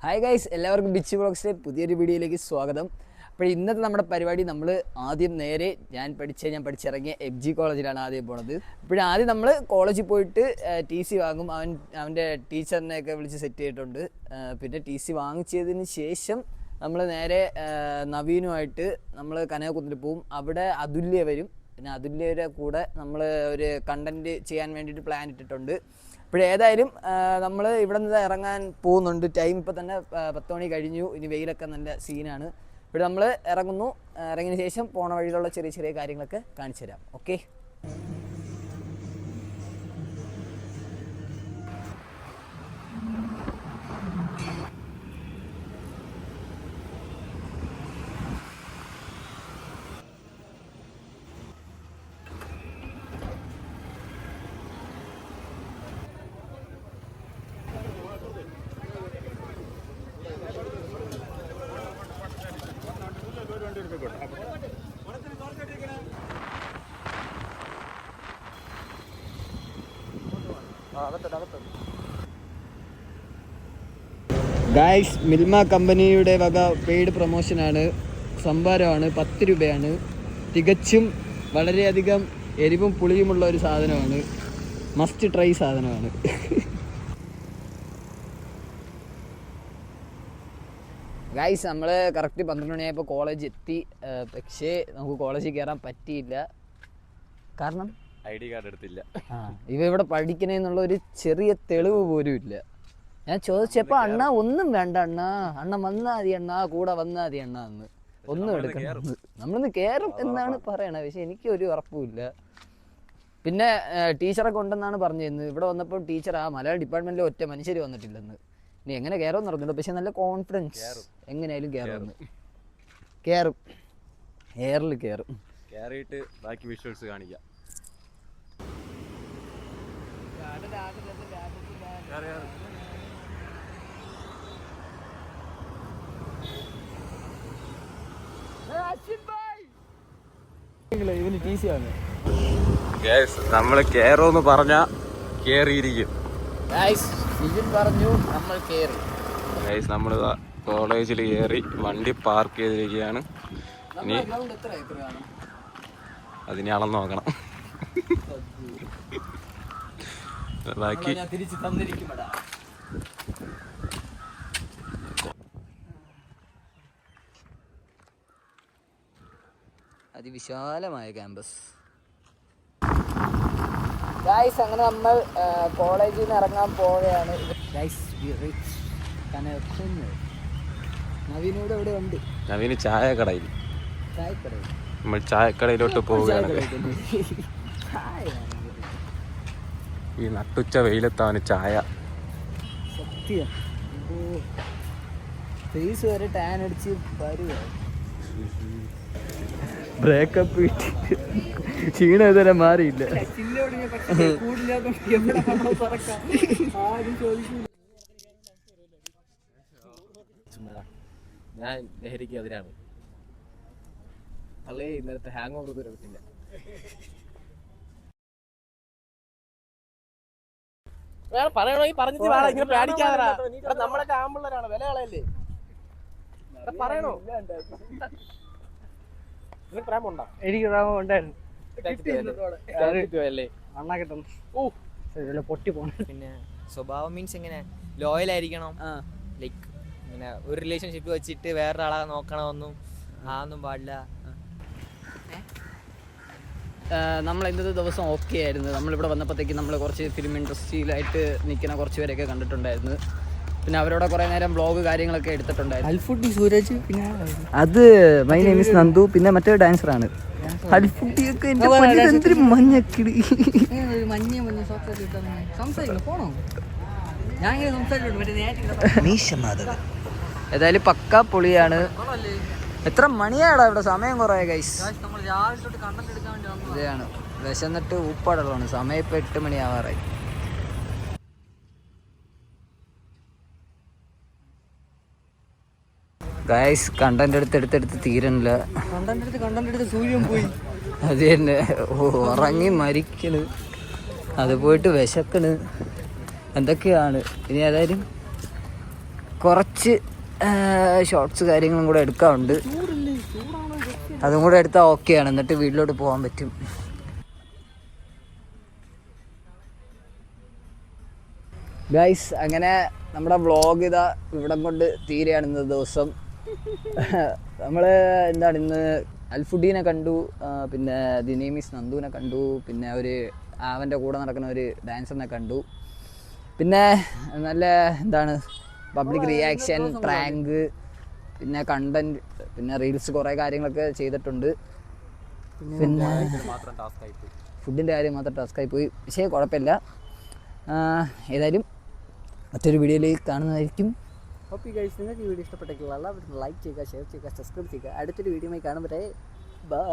Hi guys, എല്ലാവർക്കും bitch ബ്ലോഗ്സിലെ പുതിയൊരു വീഡിയോയിലേക്ക് സ്വാഗതം. അപ്പോൾ ഇന്നത്തെ നമ്മുടെ പരിപാടി നമ്മൾ ആദ്യം നേരെ ഞാൻ പഠിച്ചിറങ്ങിയ FG കോളേജിലാണ് ആദ്യം പോണത്. ആദ്യം നമ്മൾ കോളേജിൽ പോയിട്ട് TC വാങ്ങും. അവൻ്റെ ടീച്ചറിനെയൊക്കെ വിളിച്ച് സെറ്റ് ചെയ്തിട്ടുണ്ട്. പിന്നെ TC വാങ്ങിച്ചതിന് ശേഷം നമ്മൾ നേരെ നവീനുമായിട്ട് നമ്മൾ കനകക്കുന്നിൽ പോവും. അവിടെ അതുല്യ വരും. പിന്നെ അതുല്യയുടെ കൂടെ നമ്മൾ ഒരു കണ്ടൻറ്റ് ചെയ്യാൻ വേണ്ടിയിട്ട് പ്ലാൻ ഇട്ടിട്ടുണ്ട്. ഏതായാലും നമ്മൾ ഇവിടെ നിന്ന് ഇറങ്ങാൻ പോകുന്നുണ്ട്. ടൈം ഇപ്പോൾ തന്നെ 10 മണി കഴിഞ്ഞു. ഇനി വെയിലൊക്കെ നല്ല സീനാണ്. നമ്മൾ ഇറങ്ങുന്നു. ഇറങ്ങിയതിന് ശേഷം പോണ വഴിയിലുള്ള ചെറിയ ചെറിയ കാര്യങ്ങളൊക്കെ കാണിച്ചു തരാം. ഓക്കെ. ഗായ്സ്, മിൽമ കമ്പനിയുടെ വക പെയ്ഡ് പ്രൊമോഷനാണ്. സംഭാരമാണ്. 10 രൂപയാണ്. തികച്ചും വളരെയധികം എരിവും പുളിയുമുള്ള ഒരു സാധനമാണ്. മസ്റ്റ് ട്രൈ സാധനമാണ്. ഗായ്സ്, നമ്മൾ കറക്റ്റ് 12 മണിയായപ്പോൾ കോളേജ് എത്തി. പക്ഷേ നമുക്ക് കോളേജിൽ കയറാൻ പറ്റിയില്ല. കാരണം ID കാർഡ് എടുത്തില്ല. ഇവ ഇവിടെ പഠിക്കണേന്നുള്ള ഒരു ചെറിയ തെളിവ് പോലും ഇല്ല. ഞാൻ ചോദിച്ചപ്പോൾ അണ്ണ ഒന്നും വേണ്ട അണ്ണ വന്നാ മതി കൂടെ വന്നാ മതി എന്ന് ഒന്നും എടുക്കണം. നമ്മളിന്ന് കയറും എന്നാണ് പറയണത്. പക്ഷെ എനിക്ക് ഒരു ഉറപ്പുമില്ല. പിന്നെ ടീച്ചറൊക്കെ ഉണ്ടെന്നാണ് പറഞ്ഞിരുന്നത്. ഇവിടെ വന്നപ്പോൾ ടീച്ചർ മലയാളം ഡിപ്പാർട്ട്മെന്റിൽ ഒറ്റ മനുഷ്യർ വന്നിട്ടില്ലെന്ന്. ഇനി എങ്ങനെ കയറുമെന്ന് പറഞ്ഞിട്ടുണ്ട്. പക്ഷെ നല്ല കോൺഫിഡൻസ്, എങ്ങനെയായാലും കയറും. എയറിൽ കയറിയിട്ട് ബാക്കി വിഷ്വൽസ് കാണിക്കാം. നമ്മള് കേറോന്ന് പറഞ്ഞ കേറിയിരിക്കും. നമ്മള് കോളേജിൽ കയറി വണ്ടി പാർക്ക് ചെയ്തിരിക്കുകയാണ്. ഇനി അതിനെ അളന്ന് നോക്കണം. ബാക്കി അതിവിശാലമായ ക്യാമ്പസ്. ഗൈസ്, അങ്ങനെ നമ്മൾ കോളേജിൽ നിന്ന് ഇറങ്ങാൻ പോവുകയാണ്. നവീനോട് ഇവിടെ ഉണ്ട്. നവീന് ചായക്കടയിൽ നമ്മൾ ചായക്കടയിലോട്ട് പോവുകയാണ്. ഈ നട്ടുച്ച വെയിലെത്താണ് ചായ. സത്യം, ഫേസ് വരെ ടാൻ അടിച്ച് വരുക. ബ്രേക്കപ്പ് ക്ഷീണം ഇതുവരെ മാറിയില്ല. ഞാൻ ലഹരിക്ക് എതിരാണ്. അല്ലേ ഇന്നലത്തെ ഹാങ് ഓവർ ഇതുവരെ കിട്ടില്ല. പറയണോ പറഞ്ഞിട്ട് വേണം. ഇങ്ങനെ പേടിക്കാതെ. നമ്മളൊക്കെ ആമ്പിള്ളേരാണ്, വില കളയല്ലേ. പറയണോ? എനിക്ക് ഉണ്ടായിരുന്നു. പൊട്ടി പോണ. പിന്നെ സ്വഭാവം മീൻസ് എങ്ങനെ ലോയൽ ആയിരിക്കണം. ലൈക്ക് ഇങ്ങനെ ഒരു റിലേഷൻഷിപ്പ് വെച്ചിട്ട് വേറൊരാളെ നോക്കണമെന്നും അതൊന്നും പാടില്ല. നമ്മൾ ഇന്നത്തെ ദിവസം ഓക്കെ ആയിരുന്നു. നമ്മളിവിടെ വന്നപ്പോഴത്തേക്ക് നമ്മൾ കുറച്ച് ഫിലിം ഇൻഡസ്ട്രിയിലായിട്ട് നിൽക്കുന്ന കുറച്ച് പേരൊക്കെ കണ്ടിട്ടുണ്ടായിരുന്നു. പിന്നെ അവരോട് കുറേ നേരം വ്ളോഗ് കാര്യങ്ങളൊക്കെ എടുത്തിട്ടുണ്ടായിരുന്നു. അൽഫുട്ടി സൂരജ്, പിന്നെ അത് മൈ നെയിം ഈസ് നന്ദു. പിന്നെ മറ്റൊരു ഡാൻസറാണ് അൽഫുട്ടിയൊക്കെ. മഞ്ഞക്കിടി പോണോ? ഏതായാലും പക്കാ പൊളിയാണ്. എത്ര മണിയാടാ ഇവിടെ? സമയം കുറേ ഗൈസ്. ഇതാണ് വിശന്നിട്ട് ഉപ്പാടുള്ളതാണ്. സമയം ഇപ്പം 8 മണിയാവാറായി. ഗൈസ്, കണ്ടന്റ് എടുത്തെടുത്ത് തീരണില്ല. കണ്ടന്റ് സൂര്യൻ പോയി. അത് തന്നെ. ഉറങ്ങി മരിക്കണ്. അത് പോയിട്ട് വിശക്കണ്. എന്തൊക്കെയാണ്. ഇനി ഏതായാലും കുറച്ച് ഷോർട്സ് കാര്യങ്ങളും കൂടെ എടുക്കാറുണ്ട്. അതും കൂടെ എടുത്താൽ ഓക്കെയാണ്, എന്നിട്ട് വീട്ടിലോട്ട് പോകാൻ പറ്റും. ഗൈസ്, അങ്ങനെ നമ്മുടെ വ്ളോഗ് ഇതാ ഇവിടം കൊണ്ട് തീരെയാണ് ഇന്നത്തെ ദിവസം. നമ്മൾ എന്താണ് ഇന്ന് അൽഫുഡീനെ കണ്ടു, പിന്നെ ദിനേമിസ് നന്ദുവിനെ കണ്ടു, പിന്നെ അവൻ്റെ കൂടെ നടക്കുന്ന ഒരു ഡാൻസറിനെ കണ്ടു, പിന്നെ നല്ല എന്താണ് പബ്ലിക് റിയാക്ഷൻ, പ്രാങ്ക്, പിന്നെ കണ്ടന്റ്, പിന്നെ റീൽസ് കുറേ കാര്യങ്ങളൊക്കെ ചെയ്തിട്ടുണ്ട്. പിന്നെ ഫുഡിൻ്റെ കാര്യം മാത്രം ടാസ്ക്കായി പോയി, പക്ഷേ കുഴപ്പമില്ല. ഏതായാലും മറ്റൊരു വീഡിയോയിൽ കാണുന്നതായിരിക്കും. ഓക്കെ ഗൈസ്, നിങ്ങൾക്ക് ഈ വീഡിയോ ഇഷ്ടപ്പെട്ടെങ്കിൽ എല്ലാവരും ലൈക്ക് ചെയ്യുക, ഷെയർ ചെയ്യുക, സബ്സ്ക്രൈബ് ചെയ്യുക. അടുത്തൊരു വീഡിയോയുമായി കാണുമ്പോൾ ബൈ.